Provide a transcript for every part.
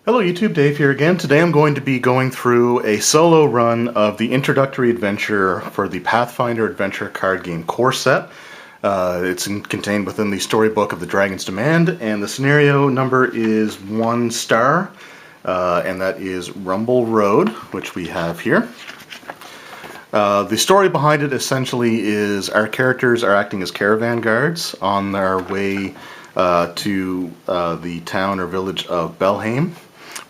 Hello YouTube, Dave here again. Today I'm going to be going through a solo run of the introductory adventure for the Pathfinder Adventure card game core set. It's contained within the storybook of the Dragon's Demand, and the scenario number is 1 star, and that is Rumble Road, which we have here. The story behind it essentially is our characters are acting as caravan guards on their way to the town or village of Belhaim,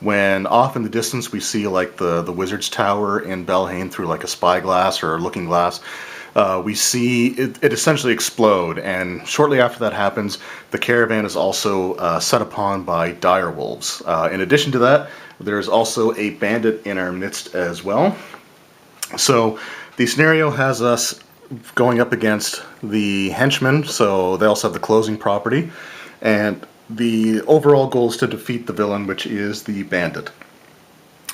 when off in the distance we see like the wizard's tower in Belhaim through like a spyglass or a looking glass. We see it essentially explode, and shortly after that happens, the caravan is also set upon by dire wolves. In addition to that, there's also a bandit in our midst as well. So the scenario has us going up against the henchmen, so they also have the closing property, and the overall goal is to defeat the villain, which is the bandit.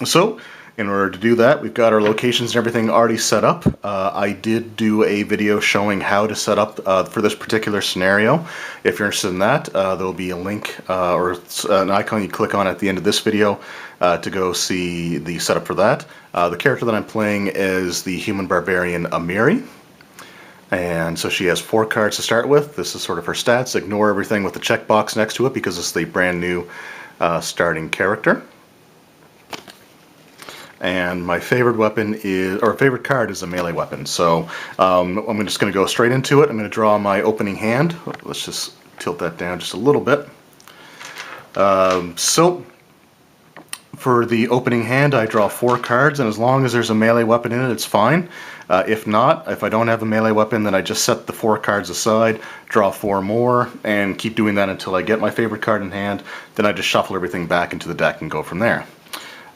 So in order to do that, we've got our locations and everything already set up. I did do a video showing how to set up for this particular scenario. If you're interested in that, there'll be a link or an icon you click on at the end of this video to go see the setup for that. The character that I'm playing is the human barbarian Amiri. And so she has 4 cards to start with. This is sort of her stats. Ignore everything with the checkbox next to it because it's the brand new starting character. And my favorite weapon is, or favorite card is a melee weapon. So I'm just going to go straight into it. I'm going to draw my opening hand. Let's just tilt that down just a little bit. So for the opening hand, I draw 4 cards, and as long as there's a melee weapon in it, it's fine. If not, if I don't have a melee weapon, then I just set the 4 cards aside, draw 4 more, and keep doing that until I get my favorite card in hand. Then I just shuffle everything back into the deck and go from there.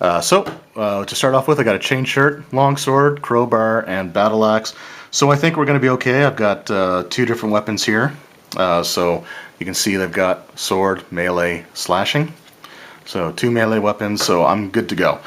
To start off with, I got a chain shirt, longsword, crowbar, and battle axe. So I think we're going to be okay. I've got 2 different weapons here. So you can see they've got sword, melee, slashing. So 2 melee weapons, so I'm good to go.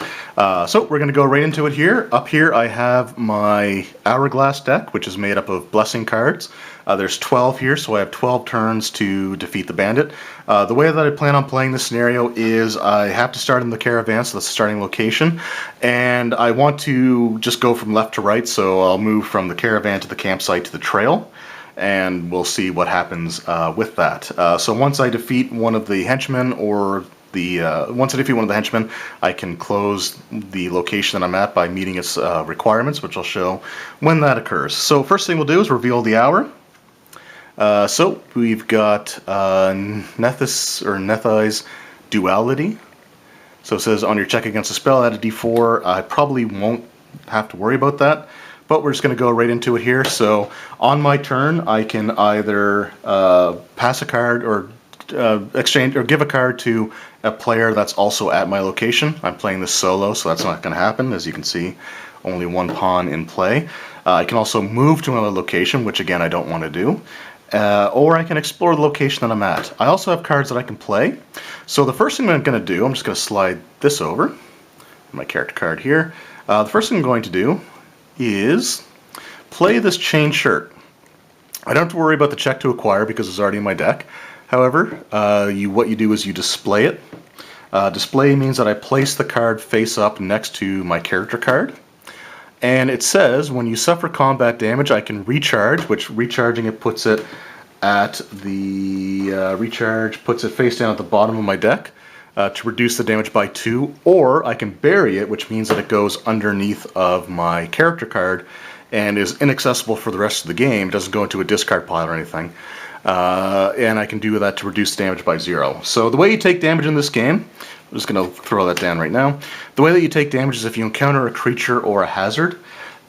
So we're going to go right into it here. Up here I have my Hourglass deck, which is made up of blessing cards. There's 12 here, so I have 12 turns to defeat the bandit. The way that I plan on playing this scenario is I have to start in the caravan, so that's the starting location, and I want to just go from left to right, so I'll move from the caravan to the campsite to the trail, and we'll see what happens with that. So once I defeat one of the henchmen, or once I defeat one of the henchmen, I can close the location that I'm at by meeting its requirements, which I'll show when that occurs. So first thing we'll do is reveal the hour. So we've got Nethai's Duality. So it says on your check against a spell, add a d4. I probably won't have to worry about that, but we're just going to go right into it here. So on my turn, I can either pass a card or exchange or give a card to a player that's also at my location. I'm playing this solo, so that's not going to happen. As you can see, only 1 pawn in play. I can also move to another location, which again I don't want to do. Or I can explore the location that I'm at. I also have cards that I can play. So the first thing I'm going to do, I'm just going to slide this over, my character card here. The first thing I'm going to do is play this chain shirt. I don't have to worry about the check to acquire because it's already in my deck. However, what you do is you display it. Display means that I place the card face up next to my character card. And it says when you suffer combat damage, I can recharge, which recharging it puts it at the recharge puts it face down at the bottom of my deck to reduce the damage by 2, or I can bury it, which means that it goes underneath of my character card and is inaccessible for the rest of the game. It doesn't go into a discard pile or anything. And I can do that to reduce damage by 0. So the way you take damage in this game, I'm just going to throw that down right now. The way that you take damage is if you encounter a creature or a hazard,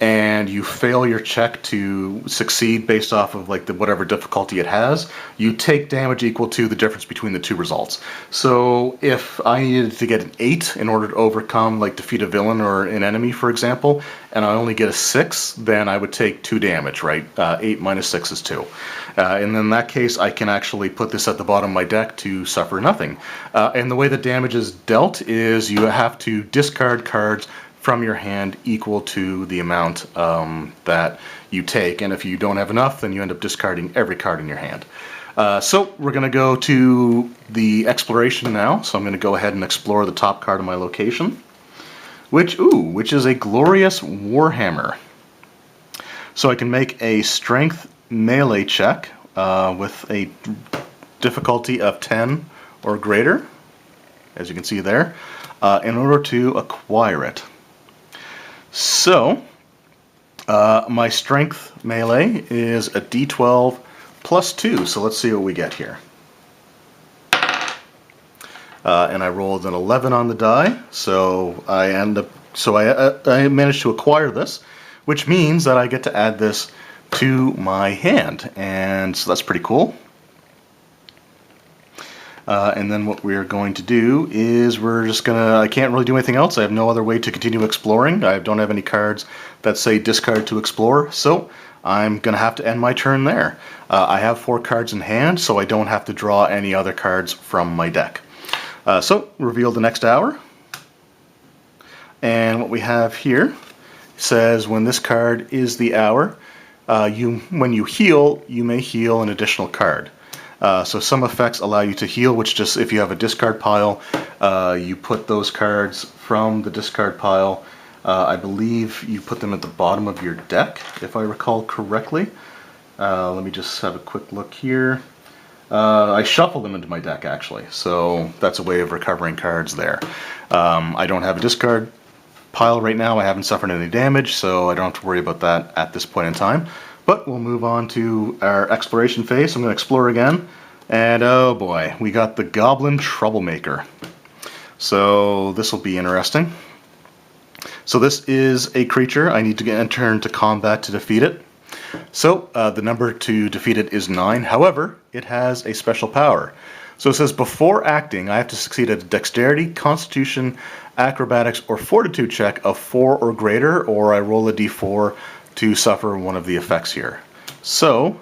and you fail your check to succeed based off of like whatever difficulty it has, you take damage equal to the difference between the 2 results. So if I needed to get an 8 in order to overcome, like defeat a villain or an enemy, for example, and I only get a 6, then I would take 2 damage, right? 8 minus 6 is 2. And in that case, I can actually put this at the bottom of my deck to suffer nothing. And the way the damage is dealt is you have to discard cards from your hand equal to the amount that you take, and if you don't have enough, then you end up discarding every card in your hand. So we're going to go to the exploration now. So I'm going to go ahead and explore the top card of my location, which is a glorious warhammer. So I can make a strength melee check with a difficulty of 10 or greater, as you can see there, in order to acquire it. So my strength melee is a d12 plus 2, so let's see what we get here. And I rolled an 11 on the die, so I managed to acquire this, which means that I get to add this to my hand, and so that's pretty cool. And then what we're going to do is I can't really do anything else. I have no other way to continue exploring. I don't have any cards that say discard to explore, so I'm going to have to end my turn there. I have 4 cards in hand, so I don't have to draw any other cards from my deck. So, reveal the next hour. And what we have here says when this card is the hour, when you heal, you may heal an additional card. So some effects allow you to heal, which just, if you have a discard pile, you put those cards from the discard pile. I believe you put them at the bottom of your deck, if I recall correctly. Let me just have a quick look here. I shuffle them into my deck, actually, so that's a way of recovering cards there. I don't have a discard pile right now. I haven't suffered any damage, so I don't have to worry about that at this point in time. But we'll move on to our exploration phase. I'm going to explore again, and oh boy, we got the Goblin Troublemaker. So this will be interesting. So this is a creature. I need to enter into combat to defeat it. So the number to defeat it is 9. However, it has a special power. So it says before acting, I have to succeed at a dexterity, constitution, acrobatics, or fortitude check of 4 or greater, or I roll a d4 to suffer one of the effects here. So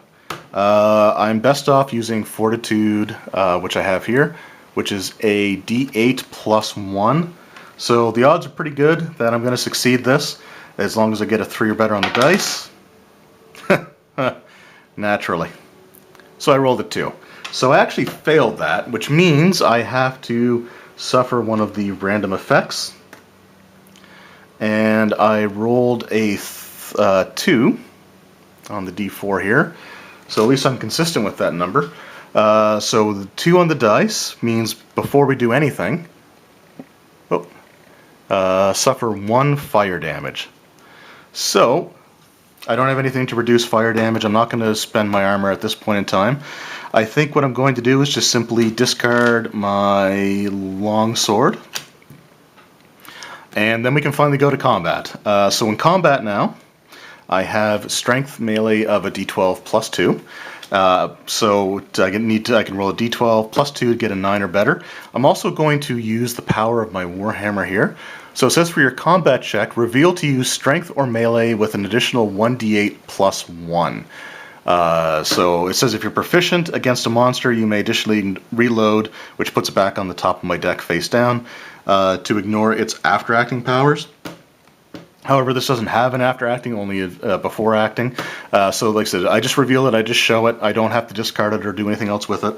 I'm best off using fortitude, which I have here, which is a d8 plus 1. So the odds are pretty good that I'm going to succeed this, as long as I get a 3 or better on the dice. Naturally. So I rolled a 2. So I actually failed that, which means I have to suffer one of the random effects. And I rolled a 2 on the d4 here. So at least I'm consistent with that number. So the 2 on the dice means before we do anything, suffer 1 fire damage. So I don't have anything to reduce fire damage. I'm not going to spend my armor at this point in time. I think what I'm going to do is just simply discard my long sword. And then we can finally go to combat. So in combat now, I have strength melee of a d12 plus 2. So I can roll a d12 plus 2 to get a 9 or better. I'm also going to use the power of my warhammer here. So it says for your combat check, reveal to use strength or melee with an additional 1d8 plus 1. So it says if you're proficient against a monster, you may additionally reload, which puts it back on the top of my deck face down, to ignore its after-acting powers. However, this doesn't have an after-acting, only before acting. So like I said, I just reveal it, I just show it. I don't have to discard it or do anything else with it.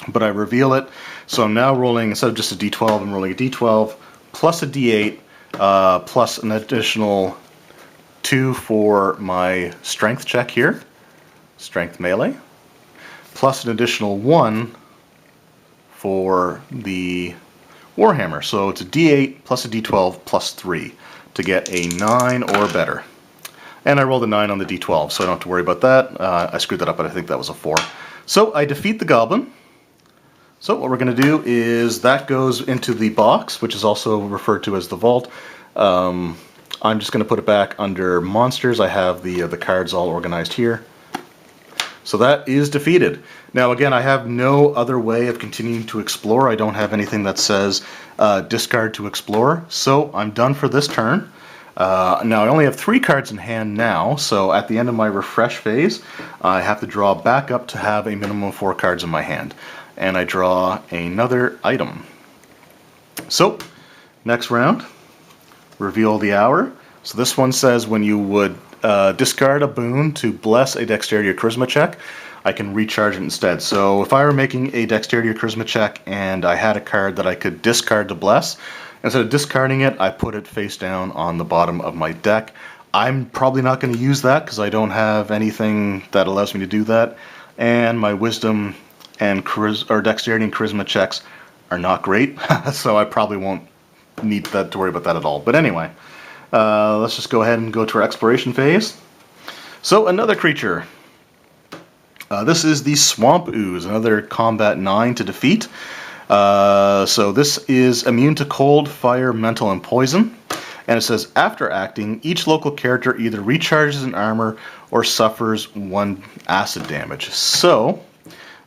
But I reveal it. So I'm now rolling, instead of just a d12, I'm rolling a d12 plus a d8 plus an additional 2 for my strength check here. Strength melee. Plus an additional 1 for the warhammer. So it's a d8 plus a d12 plus 3 to get a 9 or better. And I rolled a 9 on the d12, so I don't have to worry about that. I screwed that up, but I think that was a 4. So I defeat the goblin. So what we're going to do is that goes into the box, which is also referred to as the vault. I'm just going to put it back under monsters. I have the cards all organized here. So that is defeated. Now again, I have no other way of continuing to explore. I don't have anything that says discard to explore. So I'm done for this turn. Now I only have 3 cards in hand now, so at the end of my refresh phase, I have to draw back up to have a minimum of 4 cards in my hand. And I draw another item. So, next round, reveal the hour. So this one says when you would discard a boon to bless a dexterity or charisma check, I can recharge it instead. So if I were making a dexterity or charisma check and I had a card that I could discard to bless, instead of discarding it, I put it face down on the bottom of my deck. I'm probably not going to use that because I don't have anything that allows me to do that, and my wisdom and dexterity and charisma checks are not great, so I probably won't need that to worry about that at all. But anyway, let's just go ahead and go to our exploration phase. So another creature. This is the Swamp Ooze, another combat 9 to defeat. So this is immune to cold, fire, mental, and poison. And it says, after acting, each local character either recharges an armor or suffers 1 acid damage. So,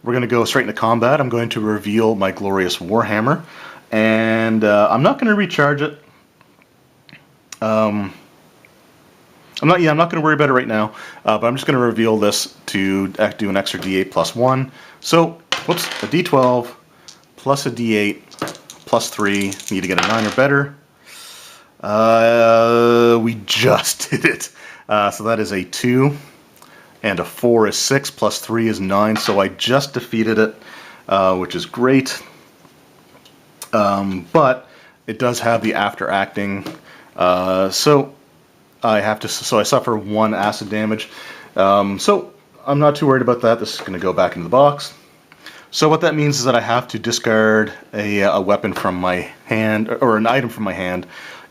we're going to go straight into combat. I'm going to reveal my glorious Warhammer. And I'm not going to recharge it. I'm not going to worry about it right now. But I'm just going to reveal this to do an extra d8 plus 1. So, whoops, a d12 plus a d8 plus 3. Need to get a 9 or better. We just did it. So that is a 2, and a 4 is 6, plus 3 is 9, so I just defeated it, which is great. But it does have the after acting, so I suffer 1 acid damage. So I'm not too worried about that. This is going to go back into the box. So what that means is that I have to discard a weapon from my hand, or an item from my hand,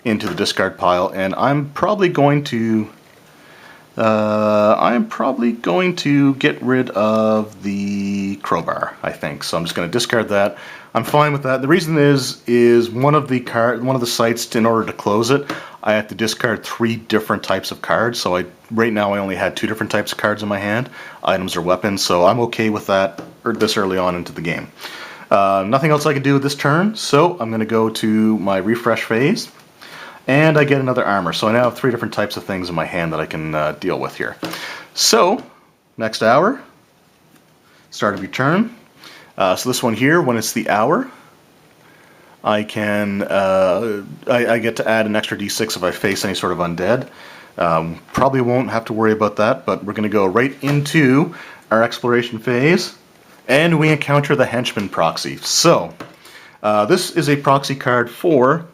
into the discard pile, and I'm probably going to get rid of the crowbar, I think. So I'm just going to discard that. I'm fine with that. The reason is one of the sites, in order to close it, I have to discard 3 different types of cards. So right now I only had 2 different types of cards in my hand, items or weapons. So I'm okay with that this early on into the game. Nothing else I can do this turn, so I'm going to go to my refresh phase. And I get another armor, so I now have 3 different types of things in my hand that I can deal with here. So, next hour, start of your turn. So this one here, when it's the hour, I can I get to add an extra d6 if I face any sort of undead. Probably won't have to worry about that, but we're going to go right into our exploration phase, and we encounter the henchman proxy. So, this is a proxy card for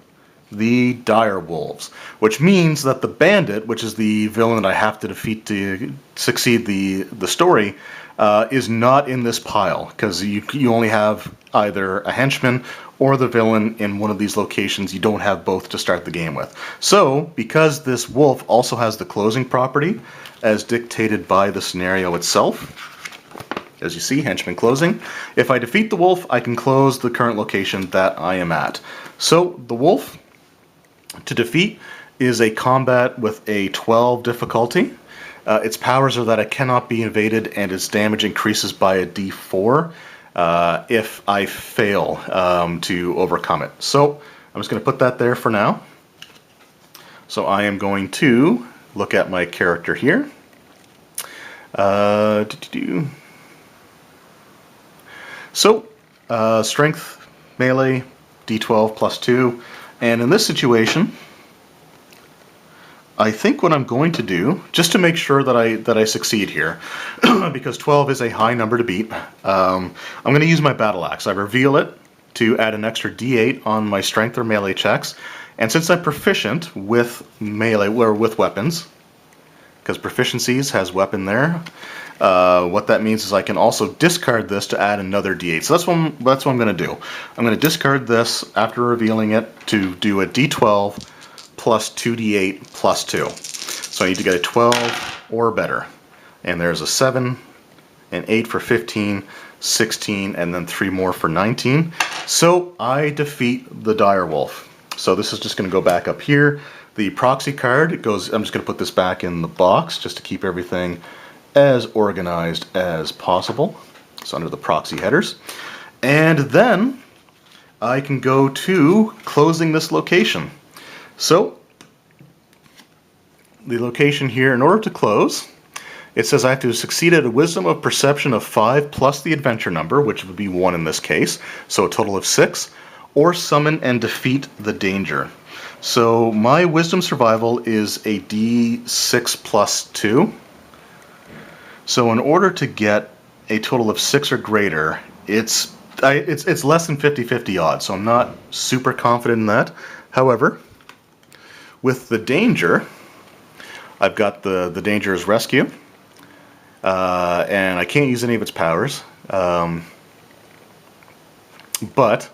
the dire wolves, which means that the bandit, which is the villain that I have to defeat to succeed the story, is not in this pile, because you only have either a henchman or the villain in one of these locations. You don't have both to start the game with. So, because this wolf also has the closing property, as dictated by the scenario itself, as you see, henchman closing, if I defeat the wolf, I can close the current location that I am at. So, the wolf, to defeat, is a combat with a 12 difficulty. Its powers are that it cannot be invaded, and its damage increases by a d4 if I fail to overcome it. So I'm just going to put that there for now. So I am going to look at my character here. So strength, melee, d12 plus 2. And in this situation, I think what I'm going to do, just to make sure that I succeed here, because 12 is a high number to beat, I'm going to use my battle axe. I reveal it to add an extra d8 on my strength or melee checks, and since I'm proficient with melee or with weapons, because proficiencies has weapon there, what that means is I can also discard this to add another d8. So that's what I'm going to do. I'm going to discard this after revealing it to do a d12 plus 2d8 plus 2. So I need to get a 12 or better. And there's a 7, an 8 for 15, 16, and then 3 more for 19. So I defeat the direwolf. So this is just going to go back up here. The proxy card, I'm just going to put this back in the box just to keep everything as organized as possible. It's under the proxy headers. And then I can go to closing this location. So the location here, in order to close, it says I have to succeed at a wisdom of perception of 5 plus the adventure number, which would be 1 in this case, so a total of 6, or summon and defeat the danger. So my wisdom survival is a d6 plus 2. So in order to get a total of 6 or greater, it's less than 50-50 odds, so I'm not super confident in that. However, with the danger, I've got the danger as rescue, and I can't use any of its powers. But,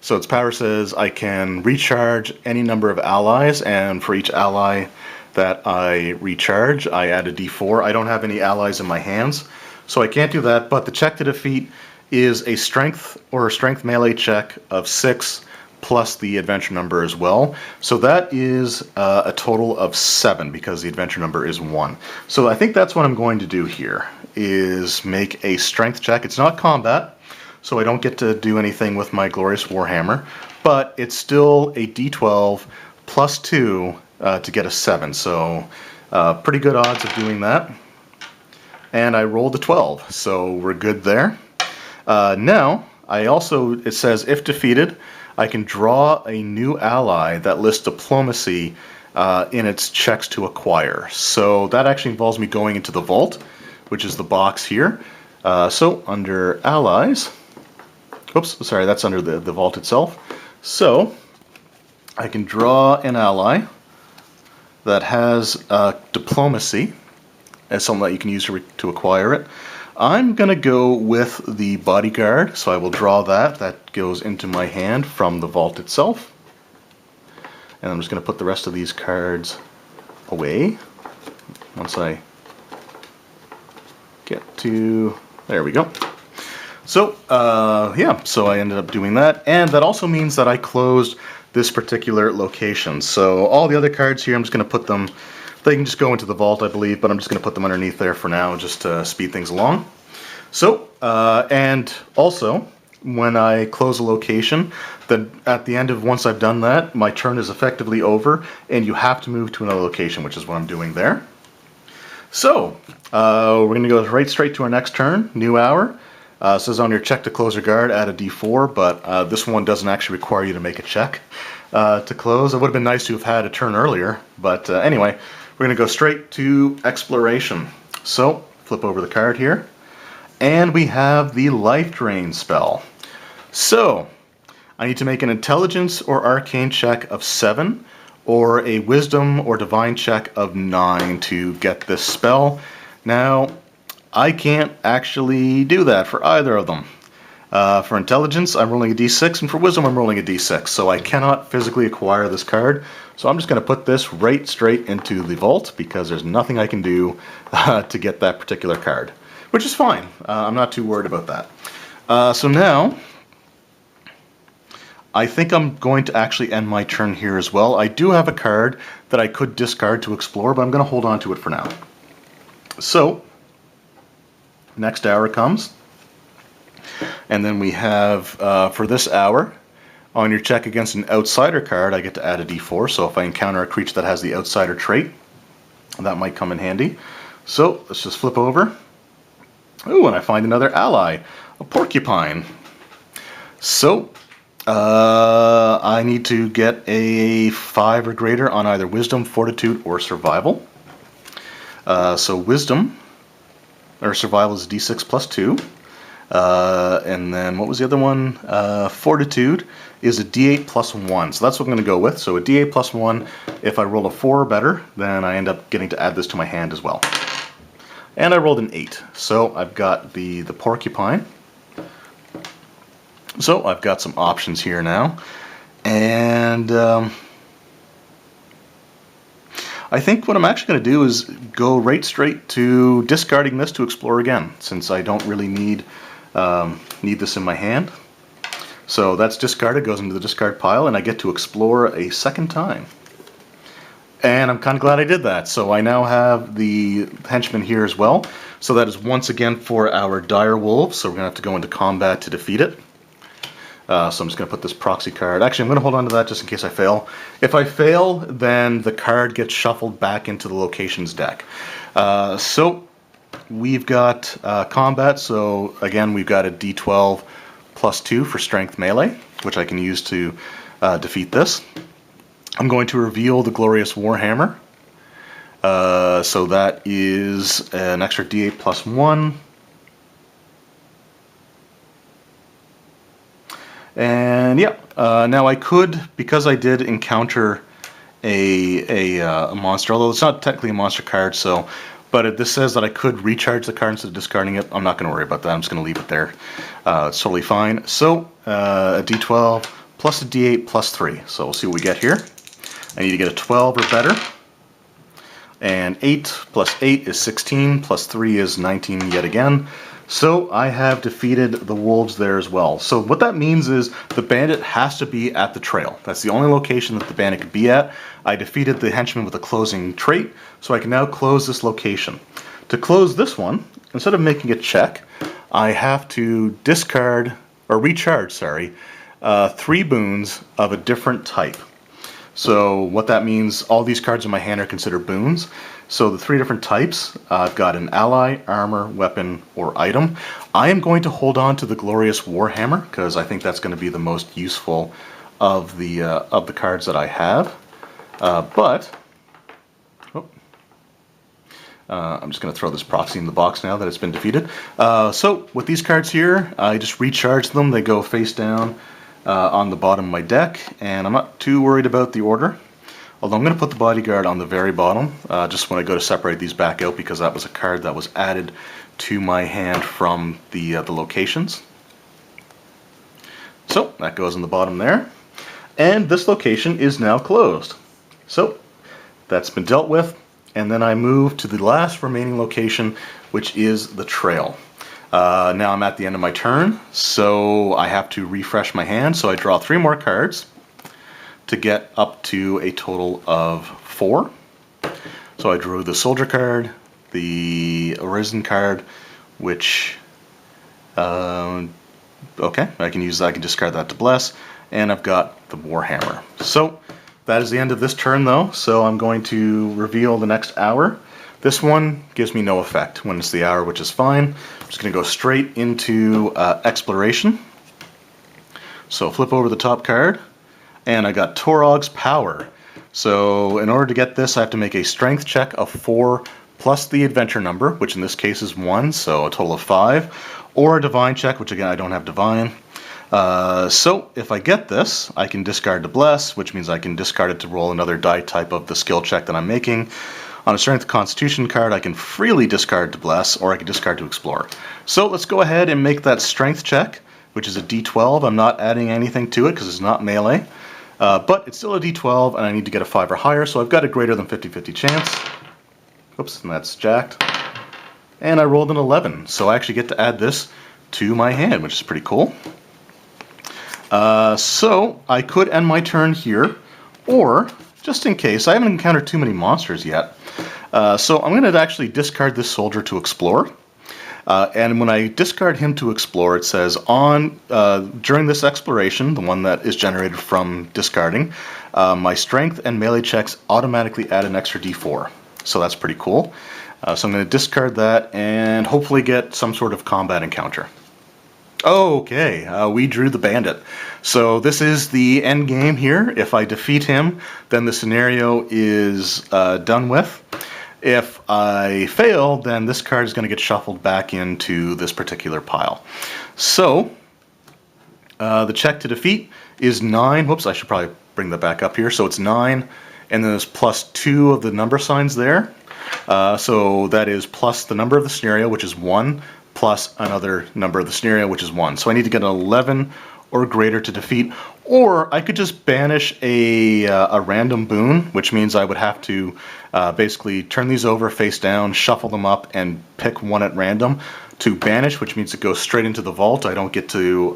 so its power says I can recharge any number of allies, and for each ally that I recharge, I add a d4. I don't have any allies in my hands, so I can't do that, but the check to defeat is a strength or a strength melee check of 6 plus the adventure number as well. So that is a total of 7 because the adventure number is 1. So I think that's what I'm going to do here, is make a strength check. It's not combat, so I don't get to do anything with my glorious warhammer, but it's still a d12 plus 2 to get a 7. So pretty good odds of doing that. And I rolled a 12, so we're good there. Now, it says if defeated, I can draw a new ally that lists diplomacy in its checks to acquire. So that actually involves me going into the vault, which is the box here. So under allies, oops, sorry, that's under the vault itself. So I can draw an ally that has diplomacy as something that you can use to acquire it. I'm going to go with the bodyguard, so I will draw that. That goes into my hand from the vault itself. And I'm just going to put the rest of these cards away once I get to... There we go. So, yeah, so I ended up doing that. And that also means that I closed this particular location. So all the other cards here, I'm just going to put them... They can just go into the vault, I believe, but I'm just going to put them underneath there for now, just to speed things along. So, and also, when I close a location, then at the end of once I've done that, my turn is effectively over, and you have to move to another location, which is what I'm doing there. So, we're going to go right straight to our next turn, new hour. It says on your check to close your guard, add a d4, but this one doesn't actually require you to make a check to close. It would have been nice to have had a turn earlier, but anyway, we're going to go straight to exploration. So, flip over the card here, and we have the life drain spell. So, I need to make an intelligence or arcane check of 7, or a wisdom or divine check of 9 to get this spell. Now, I can't actually do that for either of them. For intelligence, I'm rolling a d6, and for wisdom, I'm rolling a d6. So I cannot physically acquire this card. So I'm just going to put this right straight into the vault, because there's nothing I can do to get that particular card. Which is fine. I'm not too worried about that. So now, I think I'm going to actually end my turn here as well. I do have a card that I could discard to explore, but I'm going to hold on to it for now. So, next hour comes. And then we have, for this hour, on your check against an outsider card, I get to add a d4. So if I encounter a creature that has the outsider trait, that might come in handy. So let's just flip over. Ooh, and I find another ally, a porcupine. So I need to get a 5 or greater on either wisdom, fortitude, or survival. So wisdom, or survival is d6 plus 2. And then what was the other one? Fortitude is a d8 plus 1. So that's what I'm going to go with. So a d8 plus 1, if I roll a 4 or better, then I end up getting to add this to my hand as well. And I rolled an 8. So I've got the porcupine. So I've got some options here now. And I think what I'm actually going to do is go right straight to discarding this to explore again, since I don't really need this in my hand. So that's discarded, goes into the discard pile, and I get to explore a second time. And I'm kind of glad I did that. So I now have the henchman here as well. So that is once again for our dire wolves. So we're going to have to go into combat to defeat it. So I'm just going to put this proxy card. Actually, I'm going to hold on to that just in case I fail. If I fail, then the card gets shuffled back into the locations deck. So we've got combat. So again, we've got a d12 plus 2 for strength melee, which I can use to defeat this. I'm going to reveal the glorious warhammer. So that is an extra d8 plus 1. And yeah, now I could, because I did encounter a monster, although it's not technically a monster card, so, but this says that I could recharge the card instead of discarding it. I'm not going to worry about that. I'm just going to leave it there. It's totally fine. So a d12 plus a d8 plus 3. So we'll see what we get here. I need to get a 12 or better. And 8 plus 8 is 16, plus 3 is 19 yet again. So I have defeated the wolves there as well. So what that means is the bandit has to be at the trail. That's the only location that the bandit could be at. I defeated the henchman with a closing trait, so I can now close this location. To close this one, instead of making a check, I have to discard, or recharge, sorry, 3 boons of a different type. So what that means, all these cards in my hand are considered boons. So the 3 different types, I've got an ally, armor, weapon, or item. I am going to hold on to the Glorious Warhammer because I think that's going to be the most useful of the cards that I have. I'm just going to throw this proxy in the box now that it's been defeated. So with these cards here, I just recharge them. They go face down on the bottom of my deck, and I'm not too worried about the order. Although I'm going to put the bodyguard on the very bottom, just when I go to separate these back out, because that was a card that was added to my hand from the locations. So that goes on the bottom there. And this location is now closed. So that's been dealt with. And then I move to the last remaining location, which is the trail. Now I'm at the end of my turn, so I have to refresh my hand. So I draw 3 more cards to get up to a total of 4. So I drew the soldier card, the arisen card, which okay, I can use that. I can discard that to bless, and I've got the Warhammer. So that is the end of this turn, though. So I'm going to reveal the next hour. This one gives me no effect when it's the hour, which is fine. I'm just going to go straight into exploration. So flip over the top card, and I got Torog's Power. So in order to get this, I have to make a strength check of 4 plus the adventure number, which in this case is 1, so a total of 5, or a divine check, which again I don't have divine. So if I get this, I can discard to bless, which means I can discard it to roll another die type of the skill check that I'm making. On a strength constitution card, I can freely discard to bless, or I can discard to explore. So let's go ahead and make that strength check, which is a d12. I'm not adding anything to it because it's not melee. But it's still a d12, and I need to get a 5 or higher, so I've got a greater than 50-50 chance. Oops, and that's jacked. And I rolled an 11, so I actually get to add this to my hand, which is pretty cool. So I could end my turn here, or, just in case, I haven't encountered too many monsters yet, so I'm going to actually discard this soldier to explore. And when I discard him to explore, it says during this exploration, the one that is generated from discarding, my strength and melee checks automatically add an extra d4. So that's pretty cool. So I'm going to discard that and hopefully get some sort of combat encounter. Okay, we drew the bandit. So this is the end game here. If I defeat him, then the scenario is done with. If I fail, then this card is going to get shuffled back into this particular pile. So the check to defeat is 9. Whoops, I should probably bring that back up here. So it's 9, and then there's plus 2 of the number signs there. So that is plus the number of the scenario, which is 1, plus another number of the scenario, which is 1. So I need to get an 11 or greater to defeat, or I could just banish a random boon, which means I would have to basically turn these over face down, shuffle them up, and pick one at random to banish, which means it goes straight into the vault. I don't get to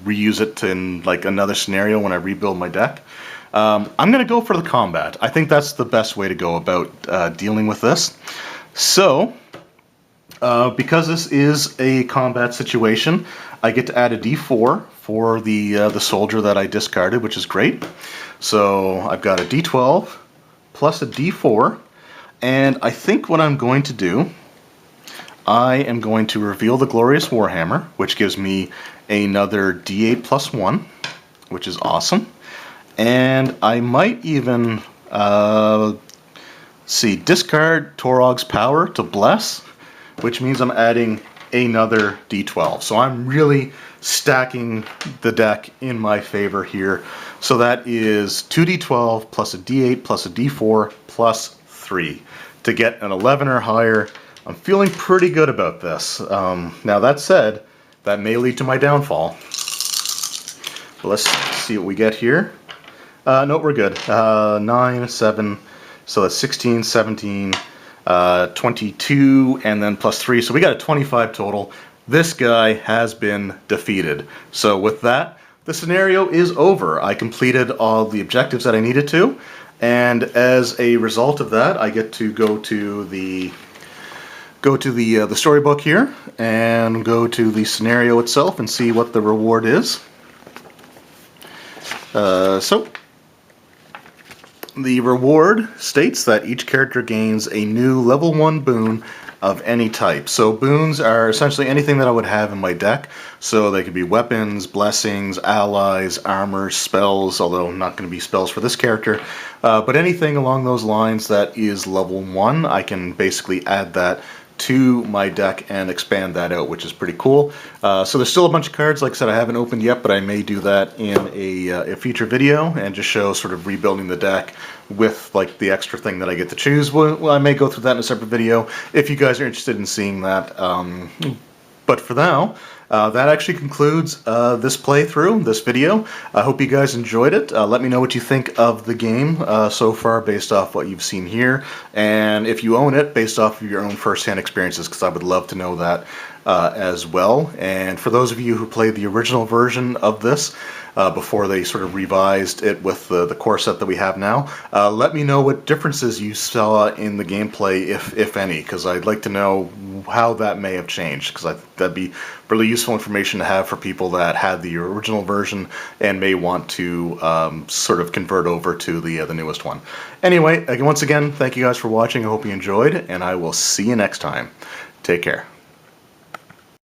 reuse it in like another scenario when I rebuild my deck. I'm going to go for the combat. I think that's the best way to go about dealing with this. So because this is a combat situation, I get to add a d4 for the soldier that I discarded, which is great. So I've got a d12 plus a d4, and I think what I'm going to do, I am going to reveal the Glorious Warhammer, which gives me another d8 plus 1, which is awesome. And I might even discard Torog's Power to bless, which means I'm adding another d12. So I'm really stacking the deck in my favor here. So that is 2d12 plus a d8 plus a d4 plus 3 to get an 11 or higher. I'm feeling pretty good about this. Now that said, that may lead to my downfall. But let's see what we get here. No, we're good. 9, 7, so that's 16, 17, 22, and then plus 3. So we got a 25 total. This guy has been defeated. So with that, the scenario is over. I completed all the objectives that I needed to, and as a result of that, I get to go to the storybook here and go to the scenario itself and see what the reward is. So the reward states that each character gains a new level 1 boon of any type. So boons are essentially anything that I would have in my deck. So they could be weapons, blessings, allies, armor, spells, although not going to be spells for this character. But anything along those lines that is level 1, I can basically add that to my deck and expand that out, which is pretty cool. So there's still a bunch of cards, like I said, I haven't opened yet, but I may do that in a future video and just show sort of rebuilding the deck with like the extra thing that I get to choose. Well, I may go through that in a separate video if you guys are interested in seeing that. But for now, that actually concludes this playthrough, this video. I hope you guys enjoyed it. Let me know what you think of the game so far based off what you've seen here, and if you own it based off of your own first-hand experiences, because I would love to know that as well. And for those of you who played the original version of this, before they sort of revised it with the core set that we have now, let me know what differences you saw in the gameplay, if any, because I'd like to know how that may have changed, because that'd be really useful information to have for people that had the original version and may want to sort of convert over to the newest one. Anyway, once again, thank you guys for watching. I hope you enjoyed, and I will see you next time. Take care.